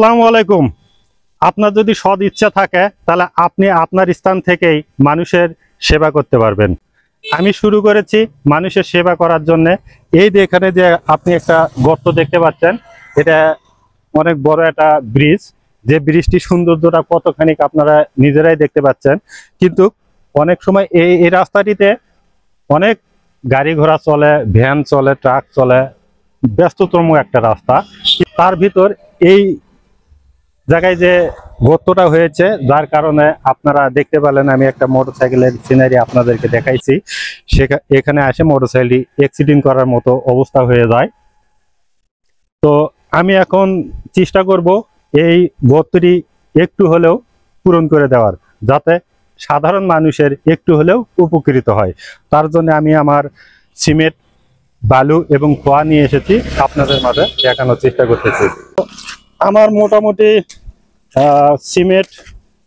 আসসালামু আলাইকুম। আপনার যদি সৎ ইচ্ছা থাকে তাহলে আপনি আপনার স্থান থেকেই মানুষের সেবা করতে পারবেন। আমি শুরু করেছি মানুষের সেবা করার জন্য। এই যে এখানে যে আপনি একটা গর্ত দেখতে পাচ্ছেন, এটা অনেক বড় একটা ব্রিজ। যে ব্রিজটির সৌন্দর্যটা কতখানি আপনারা নিজেরাই দেখতে পাচ্ছেন। কিন্তু অনেক সময় এই রাস্তাটিতে অনেক গাড়ি ঘোড়া চলে, ভ্যান চলে, ট্রাক চলে, ব্যস্ততম একটা রাস্তা। তার ভিতর এই জায়গায় যে গর্তটা হয়েছে, যার কারণে আপনারা দেখতে পেলেন আমি একটা মোটরসাইকেলের সিনারি আপনাদেরকে দেখাইছি। এখানে আসে মোটরসাইকেলটি অ্যাক্সিডেন্ট করার মতো অবস্থা হয়ে যায়। তো আমি এখন চেষ্টা করব এই গর্তটি একটু হলেও পূরণ করে দেওয়ার, যাতে সাধারণ মানুষের একটু হলেও উপকৃত হয়। তার জন্য আমি আমার সিমেন্ট, বালু এবং খোয়া নিয়ে এসেছি, আপনাদের মাঝে দেখানোর চেষ্টা করতেছি। আমার মোটামুটি সিমেন্ট,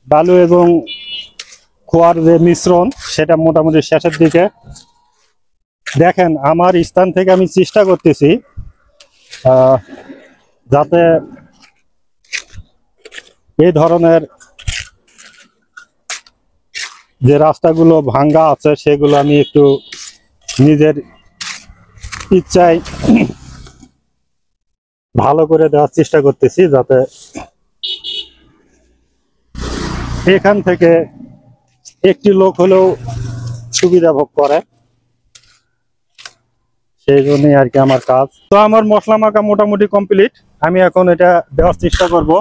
বালু এবং খোয়ার যে মিশ্রণ, সেটা মোটামুটি শেষের দিকে। দেখেন আমার স্থান থেকে আমি চেষ্টা করতেছি যাতে এই ধরনের যে রাস্তাগুলো ভাঙ্গা আছে সেগুলো আমি একটু নিজের ইচ্ছায় ভালো করে দেওয়ার চেষ্টা করতেছি, যাতে এখান থেকে একটি লোক হলেও সুবিধা ভোগ করে। সেই জন্যই আর কি আমার কাজ। তো আমার মশলা মাখা মোটামুটি কমপ্লিট। আমি এখন এটা দেওয়ার চেষ্টা করব,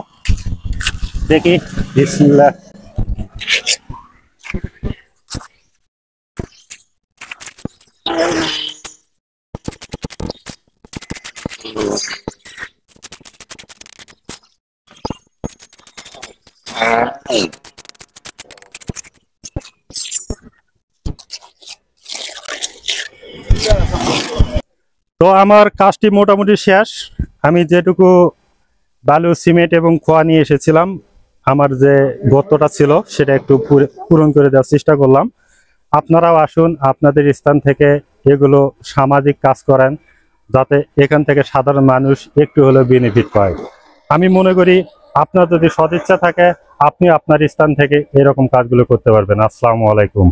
দেখি। বিসমিল্লাহ। তো আমার কাজটি মোটামুটি শেষ। আমি যেটুকু বালু, সিমেন্ট এবং খোয়া নিয়ে এসেছিলাম, আমার যে গর্তটা ছিল সেটা একটু পূরণ করে দেওয়ার চেষ্টা করলাম। আপনারাও আসুন, আপনাদের স্থান থেকে এগুলো সামাজিক কাজ করেন, যাতে এখান থেকে সাধারণ মানুষ একটু হলেও বেনিফিট পায়। আমি মনে করি আপনার যদি সদিচ্ছা থাকে, আপনি আপনার স্থান থেকে এরকম কাজগুলো করতে পারবেন। আসসালামু আলাইকুম।